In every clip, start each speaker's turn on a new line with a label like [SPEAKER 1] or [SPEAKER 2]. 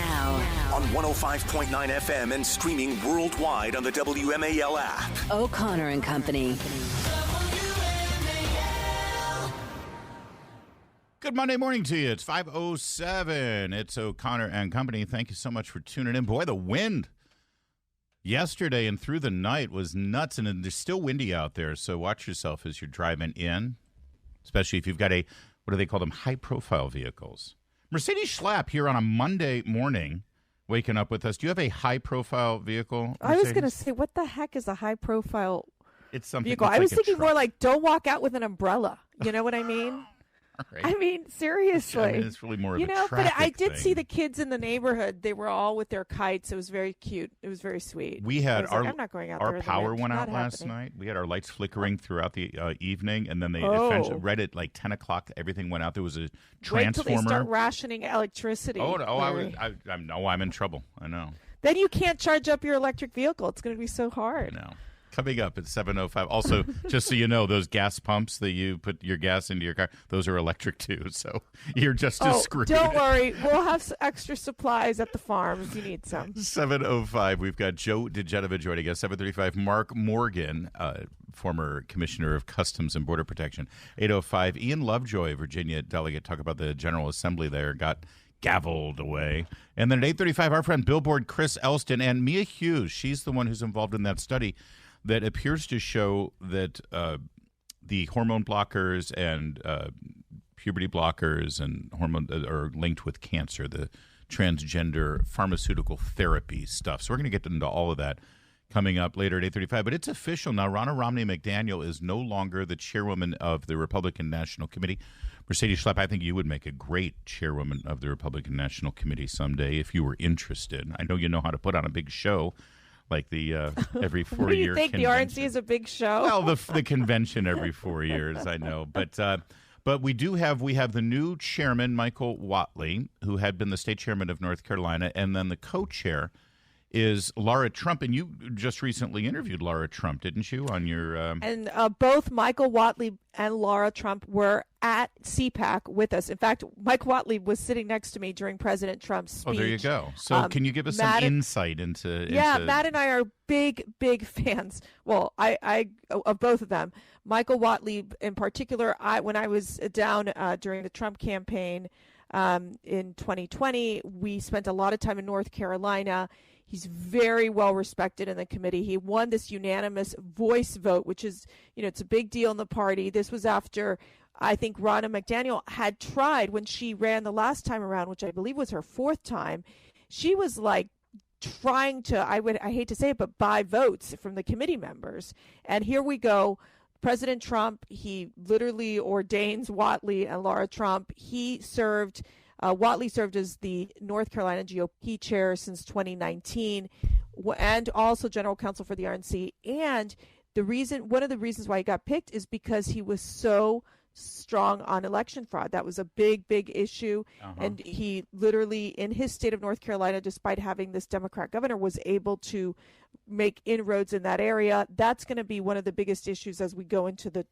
[SPEAKER 1] Now.
[SPEAKER 2] On 105.9 FM and streaming worldwide on the WMAL app.
[SPEAKER 1] O'Connor and Company.
[SPEAKER 3] Good Monday morning to you. It's 5:07. It's O'Connor and Company. Thank you so much for tuning in. Boy, the wind yesterday and through the night was nuts, and there's still windy out there, so watch yourself as you're driving in, especially if you've got what do they call them, high-profile vehicles. Mercedes Schlapp here on a Monday morning, waking up with us. Do you have a high-profile vehicle, Mercedes?
[SPEAKER 4] I was going to say, what the heck is a high-profile
[SPEAKER 3] It's something
[SPEAKER 4] vehicle?
[SPEAKER 3] I
[SPEAKER 4] was thinking more like, don't walk out with an umbrella. You know what I mean?
[SPEAKER 3] Right.
[SPEAKER 4] I mean, seriously.
[SPEAKER 3] I mean, it's really more of a traffic
[SPEAKER 4] but I did
[SPEAKER 3] thing.
[SPEAKER 4] see the kids in the neighborhood. They were all with their kites. It was very cute. It was very sweet.
[SPEAKER 3] We had
[SPEAKER 4] I'm not going out there
[SPEAKER 3] our
[SPEAKER 4] in the
[SPEAKER 3] power
[SPEAKER 4] wind.
[SPEAKER 3] went
[SPEAKER 4] Not
[SPEAKER 3] out last
[SPEAKER 4] happening.
[SPEAKER 3] night. We had our lights flickering throughout the evening, and then they eventually, right at like 10 o'clock, everything went out. There was a transformer.
[SPEAKER 4] Wait till they start rationing electricity.
[SPEAKER 3] I'm in trouble. I know.
[SPEAKER 4] Then you can't charge up your electric vehicle. It's going to be so hard.
[SPEAKER 3] I know. Coming up at 7:05. Also, just so you know, those gas pumps that you put your gas into your car, those are electric too. So you're just as screwed.
[SPEAKER 4] Don't worry. We'll have extra supplies at the farm if you need some.
[SPEAKER 3] 7:05. We've got Joe DeGenevieve joining us. 7:35. Mark Morgan, former Commissioner of Customs and Border Protection. 8:05. Ian Lovejoy, Virginia delegate, talk about the General Assembly there. Got gavelled away. And then at 8:35, our friend Billboard Chris Elston and Mia Hughes. She's the one who's involved in that study that appears to show that the hormone blockers and puberty blockers and hormone are linked with cancer, the transgender pharmaceutical therapy stuff. So we're going to get into all of that coming up later at 8:35. But it's official now. Ronna Romney McDaniel is no longer the chairwoman of the Republican National Committee. Mercedes Schlapp, I think you would make a great chairwoman of the Republican National Committee someday if you were interested. I know you know how to put on a big show. Like the every 4-year convention.
[SPEAKER 4] What do you think?
[SPEAKER 3] Convention.
[SPEAKER 4] The RNC is a big show?
[SPEAKER 3] Well, the convention every 4 years, I know. But we have the new chairman, Michael Whatley, who had been the state chairman of North Carolina, and then the co-chair is Laura Trump. And you just recently interviewed Laura Trump, didn't you, on your...
[SPEAKER 4] And both Michael Whatley and Laura Trump were at CPAC with us. In fact, Mike Whatley was sitting next to me during President Trump's speech.
[SPEAKER 3] Oh, there you go. So can you give us some insight into...
[SPEAKER 4] Yeah, Matt and I are big fans. Well, I of both of them. Michael Whatley in particular, when I was down during the Trump campaign in 2020, we spent a lot of time in North Carolina. He's very well respected in the committee. He won this unanimous voice vote, which is, it's a big deal in the party. This was after, I think, Ronna McDaniel had tried when she ran the last time around, which I believe was her fourth time. She was like trying to, I hate to say it, but buy votes from the committee members. And here we go. President Trump, he literally ordains Whatley and Laura Trump. Whatley served as the North Carolina GOP chair since 2019 and also general counsel for the RNC. And one of the reasons why he got picked is because he was so strong on election fraud. That was a big issue. And he literally, in his state of North Carolina, despite having this Democrat governor, was able to make inroads in that area. That's going to be one of the biggest issues as we go into this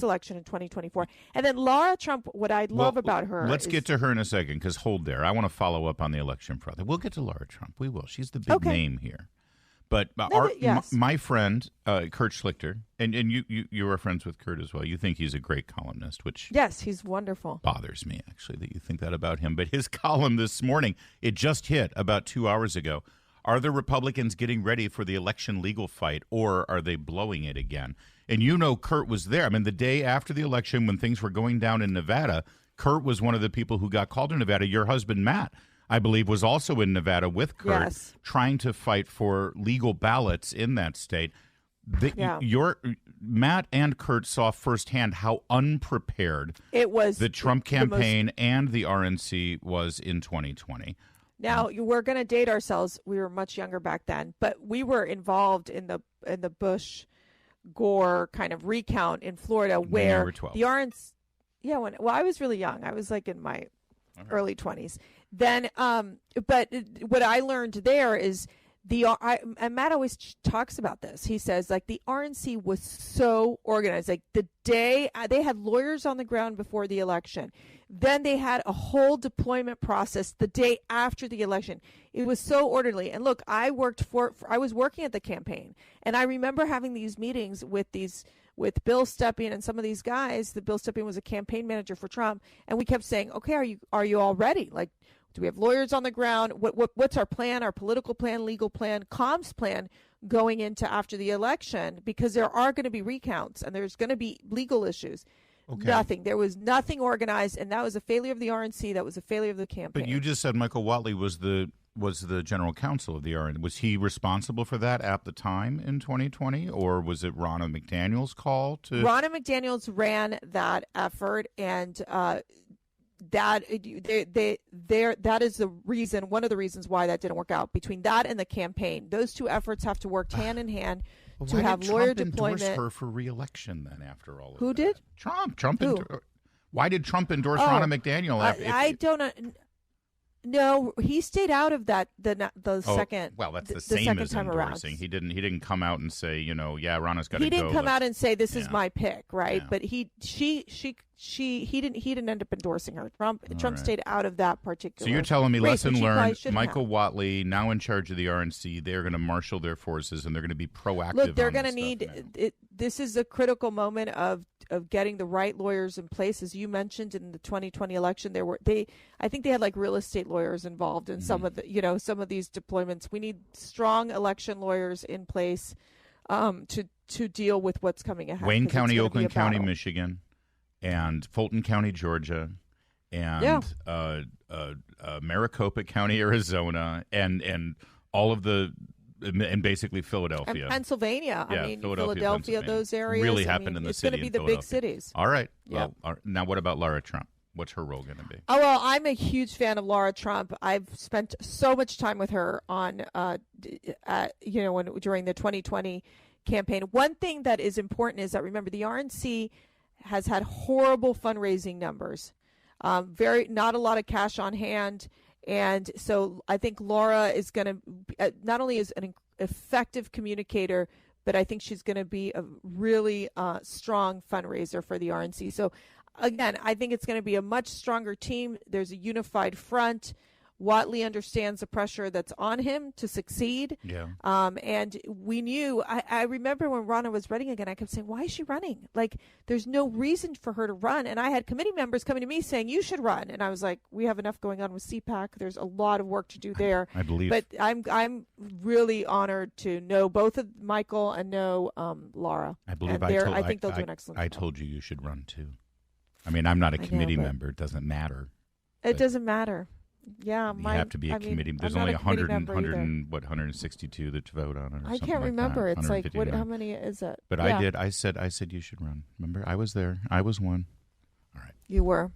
[SPEAKER 4] election in 2024. And then Laura Trump, what I love about her...
[SPEAKER 3] Let's get to her in a second, because hold there. I want to follow up on the election fraud. We'll get to Laura Trump. We will. She's the big name here. But my friend, Kurt Schlichter, and you are friends with Kurt as well. You think he's a great columnist, which...
[SPEAKER 4] Yes, he's wonderful.
[SPEAKER 3] Bothers me, actually, that you think that about him. But his column this morning, it just hit about 2 hours ago. Are the Republicans getting ready for the election legal fight, or are they blowing it again? And Kurt was there. I mean, the day after the election when things were going down in Nevada, Kurt was one of the people who got called to Nevada. Your husband, Matt, I believe, was also in Nevada with Kurt, trying to fight for legal ballots in that state. Matt and Kurt saw firsthand how unprepared
[SPEAKER 4] it was
[SPEAKER 3] the Trump campaign and the RNC was in 2020.
[SPEAKER 4] Now, we're going to date ourselves. We were much younger back then, but we were involved in the Bush-Gore kind of recount in Florida where the RNC... Yeah, I was really young. I was like in my early 20s. Then, but what I learned there is And Matt always talks about this. He says, like, the RNC was so organized. Like, the day they had lawyers on the ground before the election, then they had a whole deployment process the day after the election. It was so orderly. And look, I was working at the campaign, and I remember having these meetings with Bill Stepien and some of these guys. Bill Stepien was a campaign manager for Trump, and we kept saying, okay, are you all ready? Like, do we have lawyers on the ground? What's our plan, our political plan, legal plan, comms plan going into after the election? Because there are going to be recounts and there's going to be legal issues. Okay. Nothing. There was nothing organized, and that was a failure of the RNC. That was a failure of the campaign.
[SPEAKER 3] But you just said Michael Whatley was the general counsel of the RNC. Was he responsible for that at the time in 2020, or was it Ronna McDaniel's call to?
[SPEAKER 4] Ronna McDaniel's ran that effort, and that is the reason, one of the reasons why that didn't work out. Between that and the campaign, those two efforts have to work hand in hand to have lawyer deployment. Why did Trump endorse her
[SPEAKER 3] for re-election then? After all of
[SPEAKER 4] Who
[SPEAKER 3] that?
[SPEAKER 4] did?
[SPEAKER 3] Trump. Why did Trump endorse Ronna McDaniel?
[SPEAKER 4] I don't know. No, he stayed out of that second.
[SPEAKER 3] Well, that's the
[SPEAKER 4] same
[SPEAKER 3] same as
[SPEAKER 4] time
[SPEAKER 3] endorsing.
[SPEAKER 4] Around.
[SPEAKER 3] He didn't come out and say, Ronna's got to go.
[SPEAKER 4] He didn't come out and say this is my pick, right?
[SPEAKER 3] Yeah.
[SPEAKER 4] But he didn't end up endorsing her. Trump stayed out of that particular.
[SPEAKER 3] So you're telling me,
[SPEAKER 4] race,
[SPEAKER 3] lesson learned. Michael Whatley, now in charge of the RNC, they're going to marshal their forces and they're going to be proactive.
[SPEAKER 4] Look, they're going to need it. This is a critical moment of getting the right lawyers in place. As you mentioned in the 2020 election, I think they had like real estate lawyers involved in some of some of these deployments. We need strong election lawyers in place to deal with what's coming ahead.
[SPEAKER 3] Wayne County, Oakland County, Michigan, and Fulton County, Georgia, and Maricopa County, Arizona, and all of the. And basically Philadelphia.
[SPEAKER 4] And Pennsylvania.
[SPEAKER 3] Yeah,
[SPEAKER 4] I mean, Philadelphia, those areas.
[SPEAKER 3] Really happened in the city.
[SPEAKER 4] It's going to be the big cities.
[SPEAKER 3] All right.
[SPEAKER 4] Yep.
[SPEAKER 3] Well, now what about Lara Trump? What's her role going to be?
[SPEAKER 4] Oh, well, I'm a huge fan of Lara Trump. I've spent so much time with her on, during the 2020 campaign. One thing that is important is that, remember, the RNC has had horrible fundraising numbers. Not a lot of cash on hand. And so I think Laura is going to not only is an effective communicator, but I think she's going to be a really strong fundraiser for the RNC. So, again, I think it's going to be a much stronger team. There's a unified front. Whatley understands the pressure that's on him to succeed.
[SPEAKER 3] Yeah.
[SPEAKER 4] And we knew, I remember when Ronna was running again, I kept saying, why is she running? Like, there's no reason for her to run. And I had committee members coming to me saying, you should run. And I was like, we have enough going on with CPAC. There's a lot of work to do there.
[SPEAKER 3] I believe.
[SPEAKER 4] But I'm really honored to know both of Michael and know Laura.
[SPEAKER 3] I believe.
[SPEAKER 4] I think they'll do an excellent job.
[SPEAKER 3] I told you should run too. I mean, I'm not a committee member. It doesn't matter.
[SPEAKER 4] It doesn't matter. Yeah,
[SPEAKER 3] you have to be a committee. There's only 162 that vote on it.
[SPEAKER 4] I can't remember. It's like how many is it?
[SPEAKER 3] But yeah. I did. I said you should run. Remember, I was there. I was one. All right.
[SPEAKER 4] You were.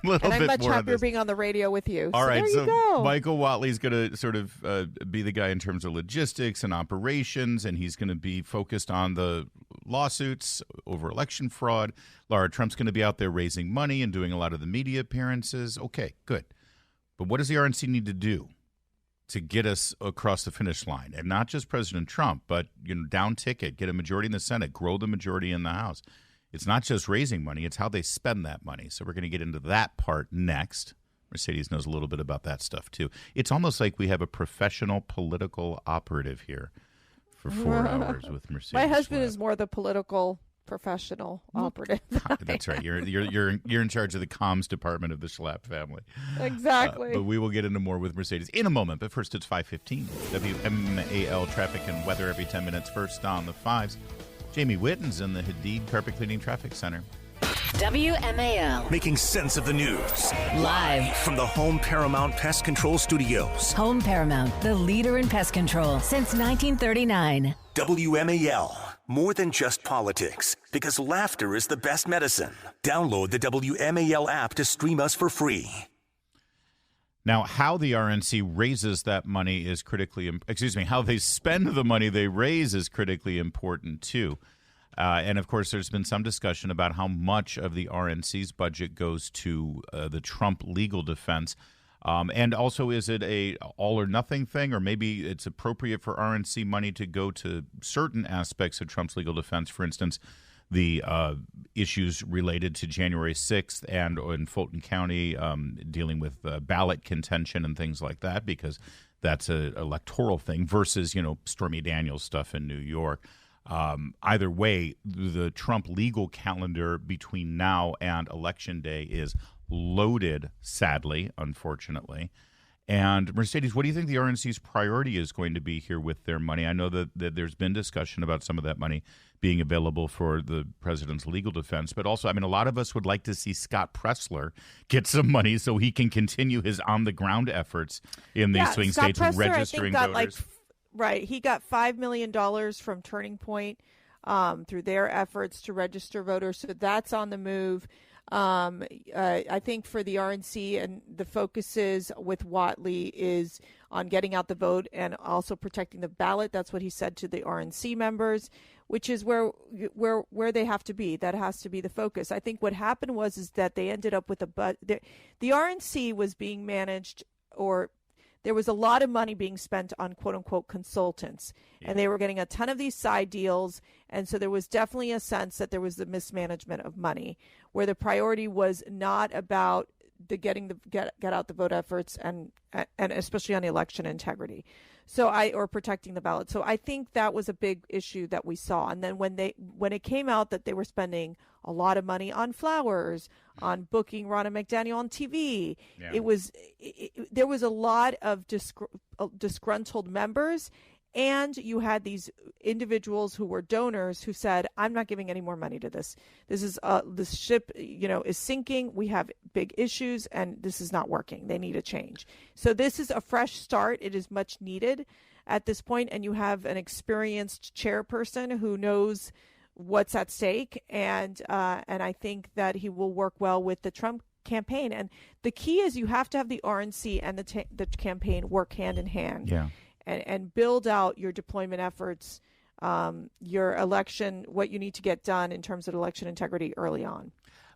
[SPEAKER 4] And I'm much happier being on the radio with you.
[SPEAKER 3] All right.
[SPEAKER 4] There you go.
[SPEAKER 3] Michael Whatley's going to sort of be the guy in terms of logistics and operations, and he's going to be focused on the lawsuits over election fraud. Lara Trump's going to be out there raising money and doing a lot of the media appearances. Okay, good. But what does the RNC need to do to get us across the finish line? And not just President Trump, but down ticket, get a majority in the Senate, grow the majority in the House. It's not just raising money, it's how they spend that money. So we're going to get into that part next. Mercedes knows a little bit about that stuff, too. It's almost like we have a professional political operative here for 4 hours with Mercedes.
[SPEAKER 4] My husband is more the political professional operative.
[SPEAKER 3] That's right. You're in charge of the comms department of the Schlapp family.
[SPEAKER 4] Exactly.
[SPEAKER 3] But we will get into more with Mercedes in a moment. But first, it's 5:15. WMAL traffic and weather every 10 minutes. First on the fives. Jamie Witten's in the Hadid Carpet Cleaning Traffic Center.
[SPEAKER 1] WMAL.
[SPEAKER 2] Making sense of the news.
[SPEAKER 1] Live
[SPEAKER 2] from the Home Paramount Pest Control Studios.
[SPEAKER 1] Home Paramount, the leader in pest control since 1939.
[SPEAKER 2] WMAL. More than just politics, because laughter is the best medicine. Download the WMAL app to stream us for free.
[SPEAKER 3] Now, how the RNC raises that money is how they spend the money they raise is critically important, too. And, of course, there's been some discussion about how much of the RNC's budget goes to the Trump legal defense. And also, is it a all or nothing thing, or maybe it's appropriate for RNC money to go to certain aspects of Trump's legal defense? For instance, the issues related to January 6th and in Fulton County dealing with ballot contention and things like that, because that's an electoral thing versus, Stormy Daniels stuff in New York. Either way, the Trump legal calendar between now and Election Day is loaded, sadly, unfortunately. And Mercedes, what do you think the RNC's priority is going to be here with their money? I know that there's been discussion about some of that money being available for the president's legal defense, but also, a lot of us would like to see Scott Pressler get some money so he can continue his on-the-ground efforts in these swing
[SPEAKER 4] Scott
[SPEAKER 3] states,
[SPEAKER 4] Pressler,
[SPEAKER 3] registering
[SPEAKER 4] I think,
[SPEAKER 3] voters.
[SPEAKER 4] Right. He got $5 million from Turning Point through their efforts to register voters, so that's on the move. I think for the RNC, and the focuses with Whatley is on getting out the vote and also protecting the ballot. That's what he said to the RNC members, which is where they have to be. That has to be the focus. I think what happened is that they ended up with the RNC was being managed, or there was a lot of money being spent on quote unquote consultants, and they were getting a ton of these side deals. And so there was definitely a sense that there was the mismanagement of money, where the priority was not about the get out the vote efforts and especially on the election integrity. Or protecting the ballot. So I think that was a big issue that we saw. And then when it came out that they were spending a lot of money on flowers, on booking Ronna McDaniel on TV, there was a lot of disgruntled members. And you had these individuals who were donors who said, "I'm not giving any more money to this. This ship, is sinking. We have big issues, and this is not working. They need a change." So this is a fresh start. It is much needed at this point, and you have an experienced chairperson who knows what's at stake, and I think that he will work well with the Trump campaign. And the key is you have to have the RNC and the campaign work hand in hand.
[SPEAKER 3] Yeah.
[SPEAKER 4] And build out your deployment efforts, your election, what you need to get done in terms of election integrity early on.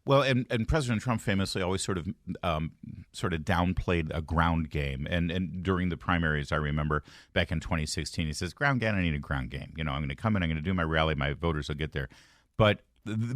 [SPEAKER 3] Well, and President Trump famously always sort of downplayed a ground game. And during the primaries, I remember back in 2016, he says, ground game, I need a ground game. I'm going to come in, I'm going to do my rally, my voters will get there. But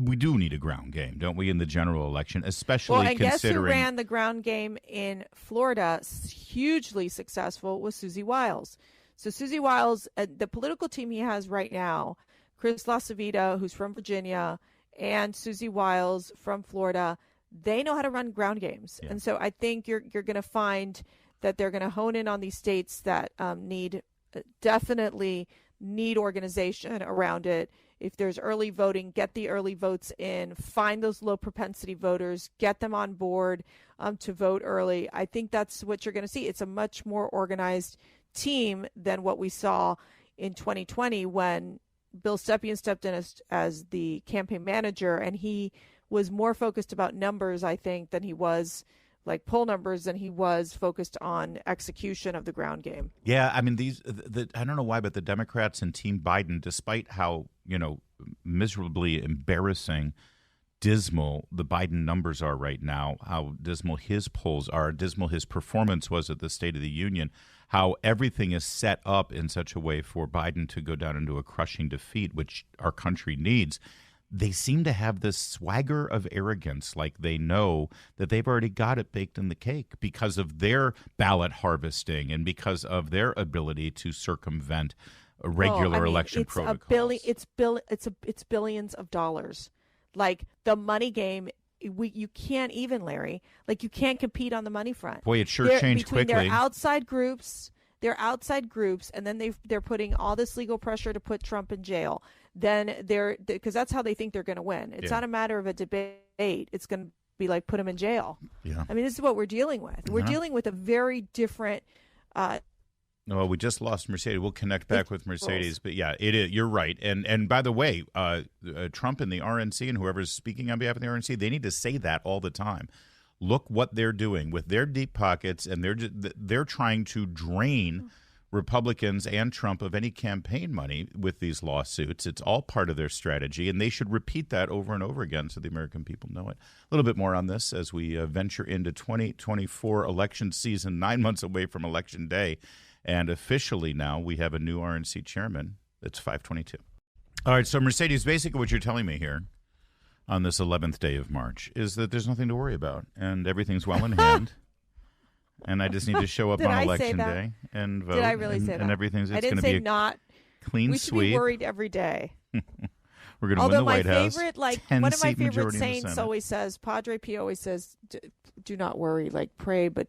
[SPEAKER 3] we do need a ground game, don't we, in the general election, especially considering...
[SPEAKER 4] Guess who ran the ground game in Florida, hugely successful, was Susie Wiles. So Susie Wiles, the political team he has right now, Chris LaCivita, who's from Virginia, and Susie Wiles from Florida, they know how to run ground games. Yeah. And so I think you're going to find that they're going to hone in on these states that definitely need organization around it. If there's early voting, get the early votes in, find those low propensity voters, get them on board to vote early. I think that's what you're going to see. It's a much more organized team than what we saw in 2020 when Bill Stepien stepped in as the campaign manager, and he was more focused about numbers, I think, than he was like poll numbers, than he was focused on execution of the ground game.
[SPEAKER 3] Yeah, I don't know why, but the Democrats and Team Biden, despite how, miserably embarrassing, dismal the Biden numbers are right now, how dismal his polls are, dismal his performance was at the State of the Union, how everything is set up in such a way for Biden to go down into a crushing defeat, which our country needs. They seem to have this swagger of arrogance, like they know that they've already got it baked in the cake because of their ballot harvesting and because of their ability to circumvent regular election protocols.
[SPEAKER 4] It's billions of dollars. Like the money game, you can't even, Larry. Like you can't compete on the money front.
[SPEAKER 3] Boy, it sure changed quickly.
[SPEAKER 4] Their outside groups, and then they're putting all this legal pressure to put Trump in jail. Then because that's how they think they're going to win. It's not a matter of a debate. It's going to be like put him in jail.
[SPEAKER 3] Yeah.
[SPEAKER 4] This is what we're dealing with. We're dealing with a very different.
[SPEAKER 3] No, we just lost Mercedes. We'll connect back with Mercedes. But yeah, it is. You're right. And by the way, Trump and the RNC and whoever's speaking on behalf of the RNC, they need to say that all the time. Look what they're doing with their deep pockets, and they're trying to drain Republicans and Trump of any campaign money with these lawsuits. It's all part of their strategy, and they should repeat that over and over again so the American people know it. A little bit more on this as we venture into 2024 election season, 9 months away from Election Day. And officially now we have a new RNC chairman. It's 522. All right, so Mercedes, basically what you're telling me here on this 11th day of March is that there's nothing to worry about and everything's well in hand. And I just need to show up on Election Day and vote.
[SPEAKER 4] Did I really say that?
[SPEAKER 3] And everything's
[SPEAKER 4] I didn't say not.
[SPEAKER 3] Clean
[SPEAKER 4] we should
[SPEAKER 3] sweep.
[SPEAKER 4] be worried every day.
[SPEAKER 3] We're going to win the White House.
[SPEAKER 4] Although my favorite, one of my favorite saints always says, Padre Pio always says, do not worry, like pray, but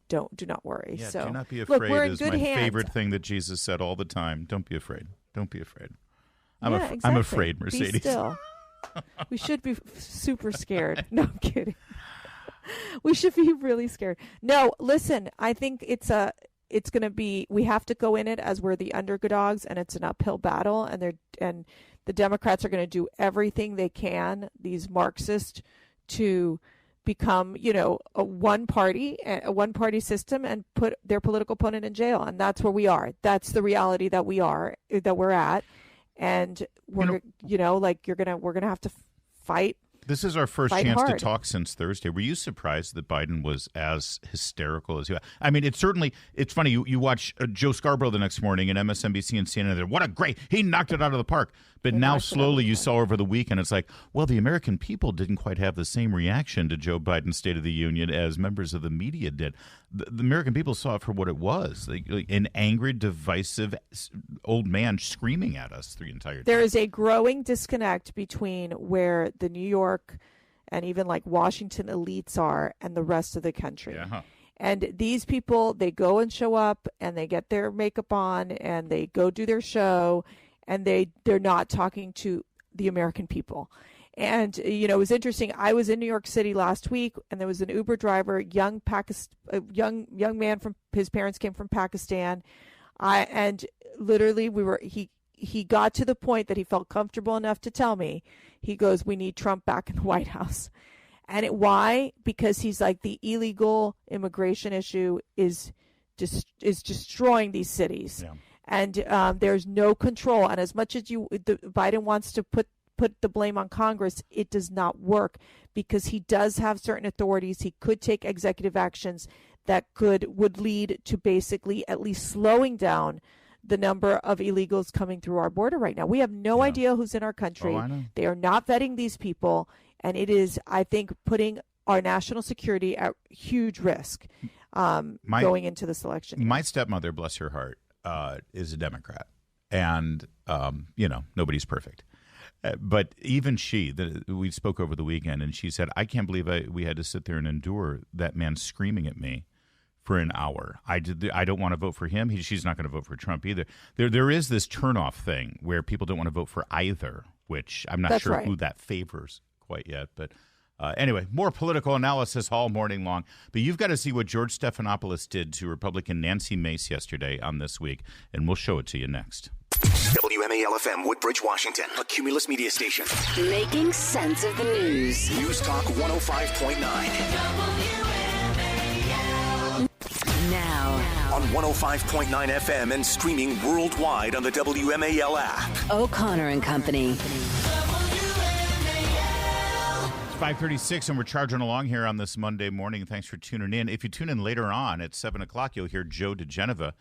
[SPEAKER 4] do not worry.
[SPEAKER 3] Yeah,
[SPEAKER 4] so
[SPEAKER 3] do not be afraid.
[SPEAKER 4] Look, we're in
[SPEAKER 3] is
[SPEAKER 4] good
[SPEAKER 3] my
[SPEAKER 4] hands.
[SPEAKER 3] favorite thing that Jesus said all the time. Don't be afraid. Don't be afraid. I'm
[SPEAKER 4] exactly.
[SPEAKER 3] I'm afraid, Mercedes.
[SPEAKER 4] Be still. We should be super scared. No, I'm kidding. We should be really scared. No, listen, I think it's going to be, we have to go in it as we're the underdogs, and it's an uphill battle, and the Democrats are going to do everything they can, these Marxists, to become, a one party system and put their political opponent in jail. And that's where we are. That's the reality that we're at. And we're going to have to fight.
[SPEAKER 3] This is our first chance
[SPEAKER 4] hard.
[SPEAKER 3] to talk since Thursday. Were you surprised that Biden was as hysterical as you? I mean, it's funny. You watch Joe Scarborough the next morning and MSNBC and CNN. They're, what a great, he knocked it out of the park. But now slowly you saw over the weekend, it's like, well, the American people didn't quite have the same reaction to Joe Biden's State of the Union as members of the media did. The American people saw it for what it was, like an angry, divisive old man screaming at us the entire time.
[SPEAKER 4] There is a growing disconnect between where the New York and even like Washington elites are and the rest of the country.
[SPEAKER 3] Yeah.
[SPEAKER 4] And these people, they go and show up and they get their makeup on and they go do their show, and they're not talking to the American people. And, it was interesting. I was in New York City last week, and there was an Uber driver, young man from his parents came from Pakistan. And literally he got to the point that he felt comfortable enough to tell me, he goes, we need Trump back in the White House. And why? Because he's like, the illegal immigration issue is destroying these cities.
[SPEAKER 3] Yeah.
[SPEAKER 4] And there's no control. And as much as Biden wants to put the blame on Congress, it does not work, because he does have certain authorities. He could take executive actions that would lead to basically at least slowing down the number of illegals coming through our border right now. We have no idea who's in our country.
[SPEAKER 3] Oh, I know.
[SPEAKER 4] They are not vetting these people. And it is, I think, putting our national security at huge risk going into this election.
[SPEAKER 3] My stepmother, bless her heart, is a Democrat, and nobody's perfect. But even she, we spoke over the weekend, and she said, I can't believe we had to sit there and endure that man screaming at me for an hour. I don't want to vote for him. She's not going to vote for Trump either. There is this turnoff thing where people don't want to vote for either, which I'm not sure who that favors quite yet. But anyway, more political analysis all morning long. But you've got to see what George Stephanopoulos did to Republican Nancy Mace yesterday on This Week, and we'll show it to you next.
[SPEAKER 2] WMAL-FM, Woodbridge, Washington, a Cumulus media station.
[SPEAKER 5] Making sense of the news.
[SPEAKER 2] News Talk 105.9.
[SPEAKER 5] Now.
[SPEAKER 2] On 105.9 FM and streaming worldwide on the WMAL app.
[SPEAKER 5] O'Connor and Company.
[SPEAKER 3] 5:36, and we're charging along here on this Monday morning. Thanks for tuning in. If you tune in later on at 7 o'clock, you'll hear Joe DeGeneva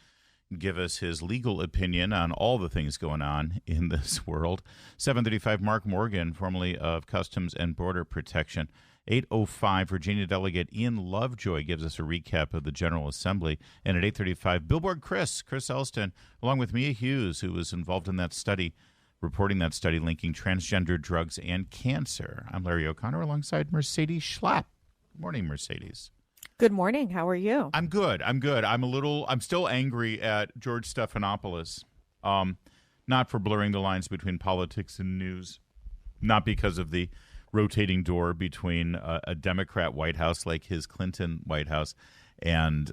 [SPEAKER 3] give us his legal opinion on all the things going on in this world. 7:35, Mark Morgan, formerly of Customs and Border Protection. 8:05, Virginia Delegate Ian Lovejoy gives us a recap of the General Assembly. And at 8:35, Billboard Chris Elston, along with Mia Hughes, who was involved in that study, reporting that study linking transgender drugs and cancer. I'm Larry O'Connor alongside Mercedes Schlapp. Good morning, Mercedes.
[SPEAKER 4] Good morning. How are you?
[SPEAKER 3] I'm good. I'm still angry at George Stephanopoulos, not for blurring the lines between politics and news, not because of the rotating door between a Democrat White House like his Clinton White House and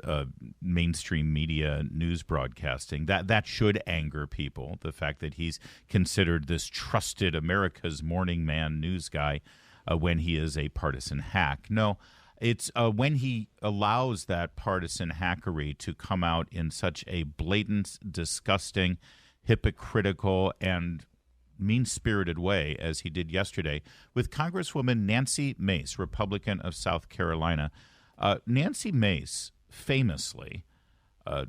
[SPEAKER 3] mainstream media news broadcasting. That should anger people, the fact that he's considered this trusted America's morning man news guy when he is a partisan hack. No, It's when he allows that partisan hackery to come out in such a blatant, disgusting, hypocritical, and mean-spirited way as he did yesterday with Congresswoman Nancy Mace, Republican of South Carolina. Nancy Mace famously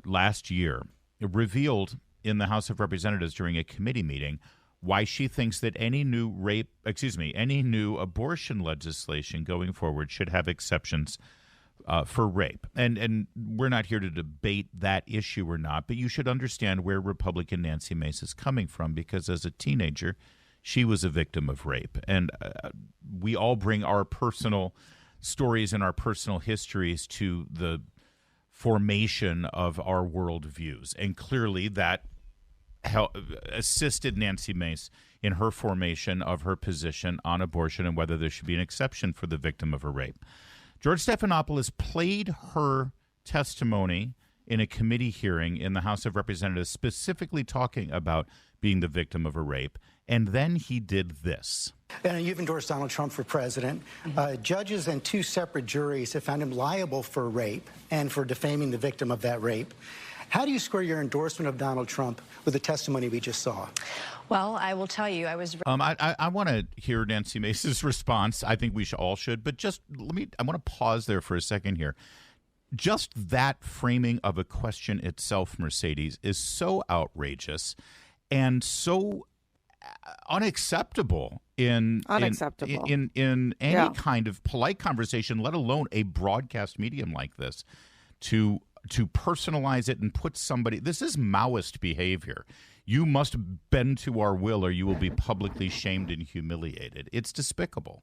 [SPEAKER 3] last year revealed in the House of Representatives during a committee meeting why she thinks that any new abortion legislation going forward should have exceptions for rape. And we're not here to debate that issue or not, but you should understand where Republican Nancy Mace is coming from, because as a teenager, she was a victim of rape. And we all bring our personal stories and our personal histories to the formation of our worldviews. And clearly that assisted Nancy Mace in her formation of her position on abortion and whether there should be an exception for the victim of a rape. George Stephanopoulos played her testimony in a committee hearing in the House of Representatives, specifically talking about being the victim of a rape. And then he did this.
[SPEAKER 6] And you've endorsed Donald Trump for president. Judges and 2 separate juries have found him liable for rape and for defaming the victim of that rape. How do you square your endorsement of Donald Trump with the testimony we just saw?
[SPEAKER 7] Well, I will tell you, I was...
[SPEAKER 3] I want to hear Nancy Mace's response. I think we all should. But just I want to pause there for a second here. Just that framing of a question itself, Mercedes, is so outrageous and so unacceptable in any kind of polite conversation, let alone a broadcast medium like this, to personalize it and put somebody. This is Maoist behavior. You must bend to our will or you will be publicly shamed and humiliated. It's despicable.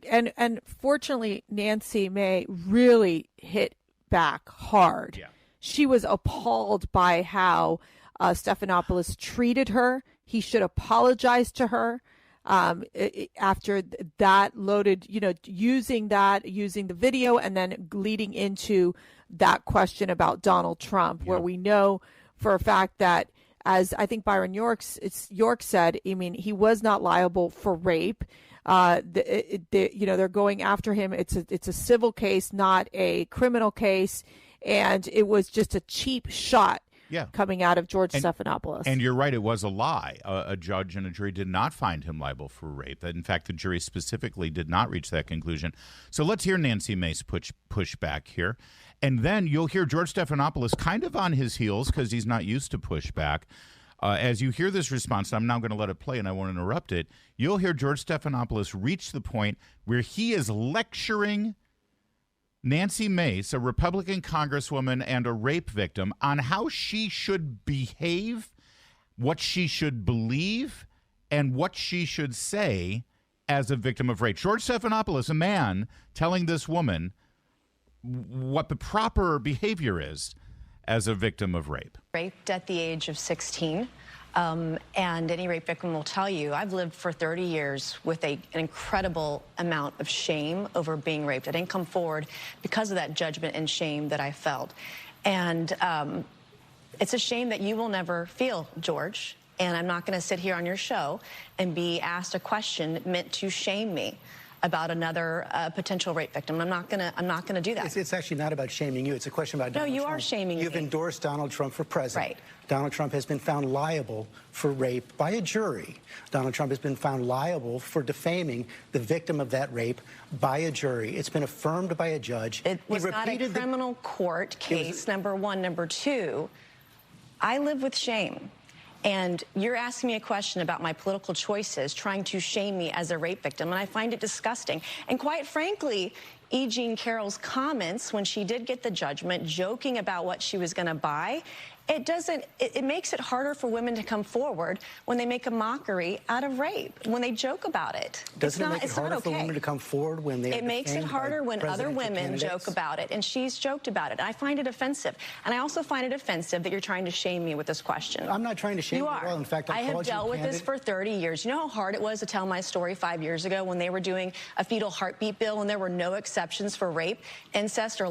[SPEAKER 4] And fortunately, Nancy May really hit back hard.
[SPEAKER 3] Yeah.
[SPEAKER 4] She was appalled by how Stephanopoulos treated her. He should apologize to her after that loaded, using the video and then leading into that question about Donald Trump, where we know for a fact that, as I think Byron York said, I mean, he was not liable for rape. They're going after him. It's a civil case, not a criminal case, and it was just a cheap shot. Coming out of George Stephanopoulos.
[SPEAKER 3] And you're right, it was a lie. A judge and a jury did not find him liable for rape. In fact, the jury specifically did not reach that conclusion. So let's hear Nancy Mace push back here. And then you'll hear George Stephanopoulos kind of on his heels because he's not used to pushback. As you hear this response, I'm now going to let it play and I won't interrupt it. You'll hear George Stephanopoulos reach the point where he is lecturing Nancy Mace, a Republican congresswoman and a rape victim, on how she should behave, what she should believe, and what she should say as a victim of rape. George Stephanopoulos, a man, telling this woman what the proper behavior is as a victim of rape.
[SPEAKER 7] Raped at the age of 16. And any rape victim will tell you, I've lived for 30 years with an incredible amount of shame over being raped. I didn't come forward because of that judgment and shame that I felt. And it's a shame that you will never feel, George. And I'm not going to sit here on your show and be asked a question meant to shame me about another potential rape victim. I'm not gonna do that.
[SPEAKER 6] It's actually not about shaming you. It's a question about Donald Trump.
[SPEAKER 7] No, you are shaming me.
[SPEAKER 6] You've endorsed Donald Trump for president.
[SPEAKER 7] Right.
[SPEAKER 6] Donald Trump has been found liable for rape by a jury. Donald Trump has been found liable for defaming the victim of that rape by a jury. It's been affirmed by a judge.
[SPEAKER 7] It was not a criminal court case, number one. Number two, I live with shame. And you're asking me a question about my political choices, trying to shame me as a rape victim, and I find it disgusting. And quite frankly, E. Jean Carroll's comments when she did get the judgment, joking about what she was going to buy, it makes it harder for women to come forward when they make a mockery out of rape, when they joke about it.
[SPEAKER 6] Doesn't it make it harder for women to come forward when they are defamed by
[SPEAKER 7] It makes it harder when other women
[SPEAKER 6] candidates?
[SPEAKER 7] joke about it, and she's joked about it. I find it offensive. And I also find it offensive that you're trying to shame me with this question.
[SPEAKER 6] I'm not trying to shame you
[SPEAKER 7] at
[SPEAKER 6] all. In fact,
[SPEAKER 7] I have dealt with this for 30 years. You know how hard it was to tell my story 5 years ago when they were doing a fetal heartbeat bill and there were no exceptions for rape, incest, or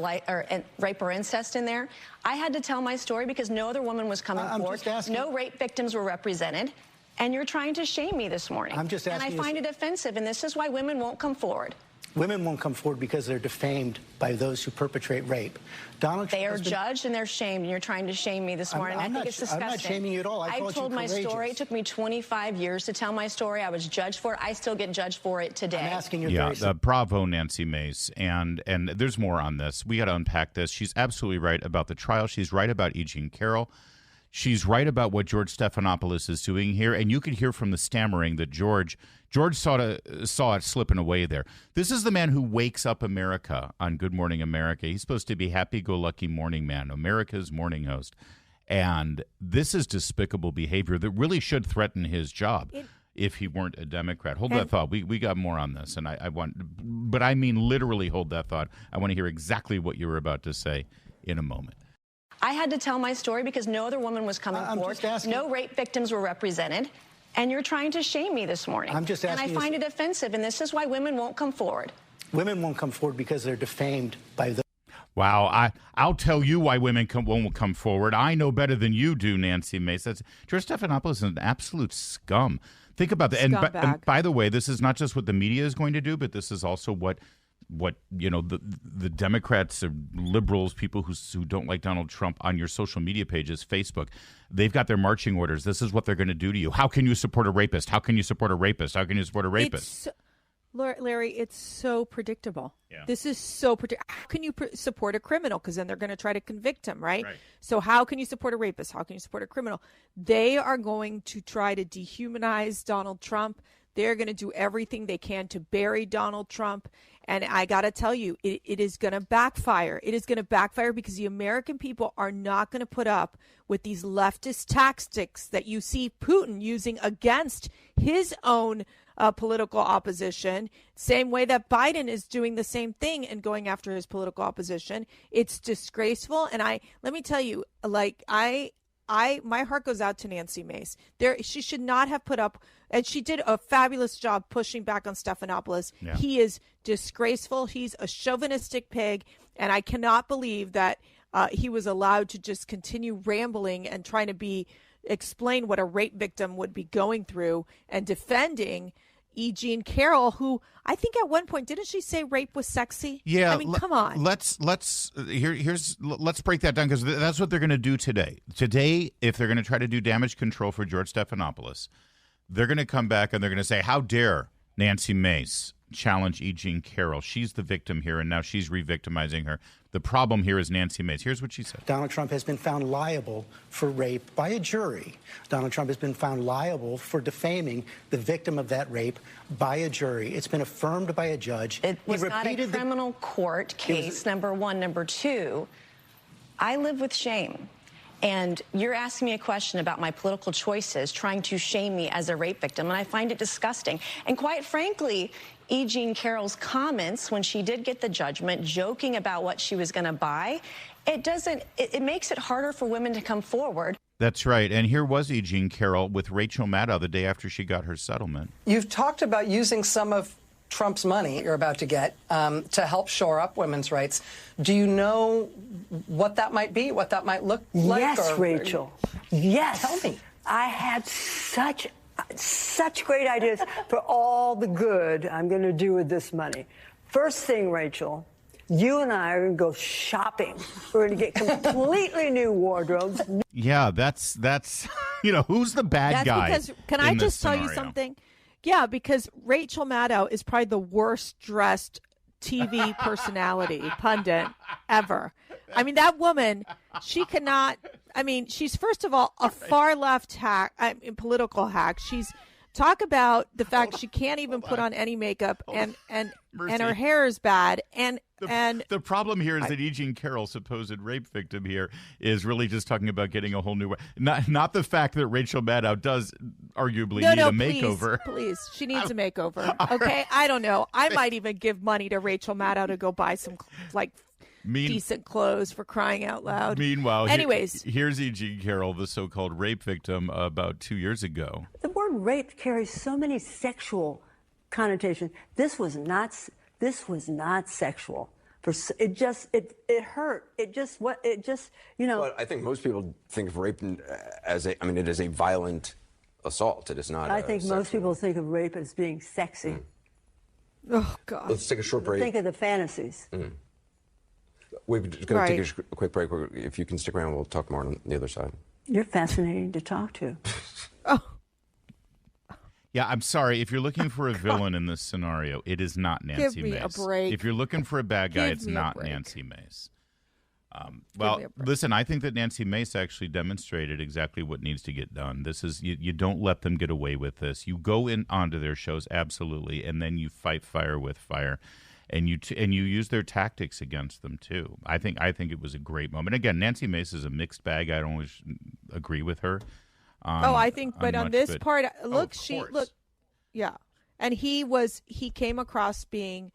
[SPEAKER 7] rape or incest in there? I had to tell my story because no other woman was coming forward. No rape victims were represented. And you're trying to shame me this morning.
[SPEAKER 6] I'm just asking.
[SPEAKER 7] And I find it offensive, and this is why women won't come forward.
[SPEAKER 6] Women won't come forward because they're defamed by those who perpetrate rape. Donald Trump
[SPEAKER 7] They are judged and they're shamed. And you're trying to shame me this morning. I think it's disgusting.
[SPEAKER 6] I'm not shaming you at all. I
[SPEAKER 7] told my story. It took me 25 years to tell my story. I was judged for it. I still get judged for it today.
[SPEAKER 6] I'm asking you.
[SPEAKER 3] Yeah, bravo, Nancy Mace. And there's more on this. We got to unpack this. She's absolutely right about the trial. She's right about E. Jean Carroll. She's right about what George Stephanopoulos is doing here, and you could hear from the stammering that George saw it slipping away there. This is the man who wakes up America on Good Morning America. He's supposed to be happy-go-lucky morning man, America's morning host. And this is despicable behavior that really should threaten his job if he weren't a Democrat. Hold that thought. We got more on this, and but I mean literally hold that thought. I want to hear exactly what you were about to say in a moment.
[SPEAKER 7] I had to tell my story because no other woman was coming forward. No rape victims were represented. And you're trying to shame me this morning.
[SPEAKER 6] I'm just asking.
[SPEAKER 7] And I find it offensive. And this is why women won't come forward.
[SPEAKER 6] Women won't come forward because they're defamed by the.
[SPEAKER 3] Wow, I'll tell you why women won't come forward. I know better than you do, Nancy Mace. George Stephanopoulos is an absolute scum. Think about that. And by the way, this is not just what the media is going to do, but this is also what the Democrats or liberals, people who don't like Donald Trump on your social media pages, Facebook, they've got their marching orders. This is what they're going to do to you. How can you support a rapist? How can you support a rapist? How can you support a rapist?
[SPEAKER 4] Larry, it's so predictable.
[SPEAKER 3] Yeah.
[SPEAKER 4] This is so predictable. How can you support a criminal? Because then they're going to try to convict him, right? So how can you support a rapist? How can you support a criminal? They are going to try to dehumanize Donald Trump. They're going to do everything they can to bury Donald Trump. And I got to tell you, it is going to backfire. It is going to backfire because the American people are not going to put up with these leftist tactics that you see Putin using against his own political opposition, same way that Biden is doing the same thing and going after his political opposition. It's disgraceful. And let me tell you, my heart goes out to Nancy Mace. She should not have put up, and she did a fabulous job pushing back on Stephanopoulos. Yeah. He is disgraceful. He's a chauvinistic pig, and I cannot believe that he was allowed to just continue rambling and trying to explain what a rape victim would be going through and defending E. Jean Carroll, who I think at one point, didn't she say rape was sexy?
[SPEAKER 3] Yeah.
[SPEAKER 4] I mean, come on.
[SPEAKER 3] Let's break that down, because that's what they're going to do today. Today, if they're going to try to do damage control for George Stephanopoulos, they're going to come back and they're going to say, how dare Nancy Mace challenge E. Jean Carroll? She's the victim here, and now she's re-victimizing her. The problem here is Nancy Mace. Here's what she said.
[SPEAKER 6] Donald Trump has been found liable for rape by a jury. Donald Trump has been found liable for defaming the victim of that rape by a jury. It's been affirmed by a judge.
[SPEAKER 7] It was not a criminal court case, number one. Number two, I live with shame. And you're asking me a question about my political choices, trying to shame me as a rape victim, and I find it disgusting. And quite frankly, E. Jean Carroll's comments when she did get the judgment, joking about what she was going to buy, it makes it harder for women to come forward.
[SPEAKER 3] That's right. And here was E. Jean Carroll with Rachel Maddow the day after she got her settlement.
[SPEAKER 8] You've talked about using some of Trump's money you're about to get to help shore up women's rights. Do you know what that might be, what that might look like?
[SPEAKER 9] Yes, Rachel. Yes.
[SPEAKER 8] Tell me.
[SPEAKER 9] I had such great ideas for all the good I'm going to do with this money. First thing, Rachel, you and I are going to go shopping. We're going to get completely new wardrobes.
[SPEAKER 3] Yeah, that's who's the bad guy?
[SPEAKER 4] Because, can I just tell you something? Yeah, because Rachel Maddow is probably the worst dressed TV personality, pundit ever. I mean, that woman, she cannot. I mean, she's first of all a far left hack, political hack. She's talk about the fact she can't even put on any makeup, and her hair is bad. And
[SPEAKER 3] the problem here is that E. Jean Carroll, supposed rape victim here, is really just talking about getting a whole new way. Not the fact that Rachel Maddow does arguably need a makeover.
[SPEAKER 4] Please, she needs a makeover. Okay, I don't know. I might even give money to Rachel Maddow to go buy some decent clothes, for crying out loud.
[SPEAKER 3] Meanwhile,
[SPEAKER 4] anyways,
[SPEAKER 3] here's E. Jean Carroll, the so-called rape victim, about 2 years ago.
[SPEAKER 9] The word rape carries so many sexual connotations. This was not sexual. It hurt.
[SPEAKER 10] Well, I think most people think of rape as it is a violent assault. It is not.
[SPEAKER 9] I think most people think of rape as being sexy.
[SPEAKER 4] Oh, God.
[SPEAKER 10] Let's take a short break.
[SPEAKER 9] Think of the fantasies.
[SPEAKER 10] We're just going to take a quick break. If you can stick around, we'll talk more on the other side.
[SPEAKER 9] You're fascinating to talk to.
[SPEAKER 3] Yeah, I'm sorry. If you're looking for a villain in this scenario, it is not Nancy Mace.
[SPEAKER 4] Give me a break.
[SPEAKER 3] If you're looking for a bad guy, it's not Nancy Mace. Well, listen, I think that Nancy Mace actually demonstrated exactly what needs to get done. This is you don't let them get away with this. You go in onto their shows, absolutely, and then you fight fire with fire, and you use their tactics against them too. I think it was a great moment. Again, Nancy Mace is a mixed bag. I don't always agree with her.
[SPEAKER 4] I think, but on this part, look, yeah, and he came across being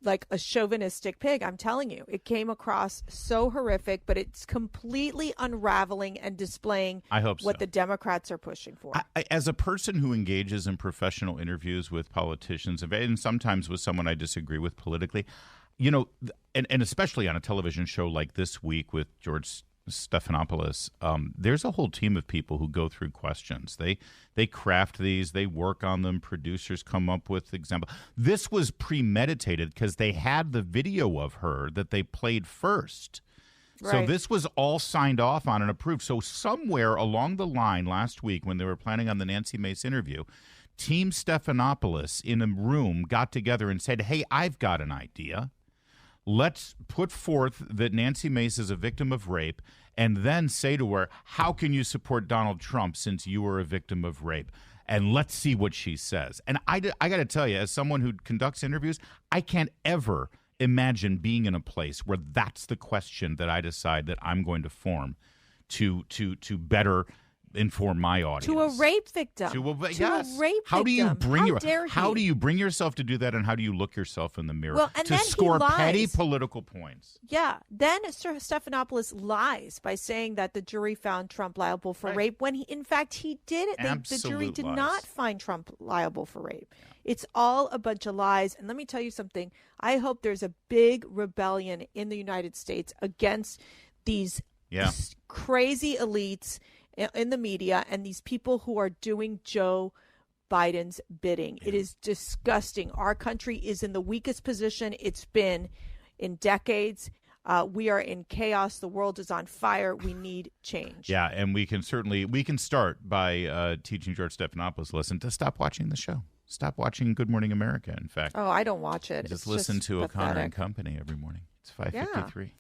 [SPEAKER 4] like a chauvinistic pig. I'm telling you, it came across so horrific, but it's completely unraveling and displaying what the Democrats are pushing for.
[SPEAKER 3] As a person who engages in professional interviews with politicians and sometimes with someone I disagree with politically, and especially on a television show like This Week with George Stephanopoulos, there's a whole team of people who go through questions. They craft these, they work on them. Producers come up with examples. This was premeditated because they had the video of her that they played first. Right. So this was all signed off on and approved. So somewhere along the line last week when they were planning on the Nancy Mace interview, Team Stephanopoulos in a room got together and said, hey, I've got an idea. Let's put forth that Nancy Mace is a victim of rape and then say to her, how can you support Donald Trump since you were a victim of rape? And let's see what she says. And I got to tell you, as someone who conducts interviews, I can't ever imagine being in a place where that's the question that I decide that I'm going to form to better inform my audience.
[SPEAKER 4] To a rape victim.
[SPEAKER 3] A rape victim. How do you bring yourself to do that, and how do you look yourself in the mirror to score petty political points?
[SPEAKER 4] Yeah. Then Stephanopoulos lies by saying that the jury found Trump liable for rape when in fact he did it. The jury did not find Trump liable for rape. Yeah. It's all a bunch of lies. And let me tell you something. I hope there's a big rebellion in the United States against these crazy elites in the media and these people who are doing Joe Biden's bidding. It is disgusting. Our country is in the weakest position it's been in decades. We are in chaos. The world is on fire. We need change.
[SPEAKER 3] Yeah, and we can start by teaching George Stephanopoulos lesson to stop watching the show. Stop watching Good Morning America, in fact.
[SPEAKER 4] Oh, I don't watch it.
[SPEAKER 3] Just listen to O'Connor and Company every morning. It's 5:53.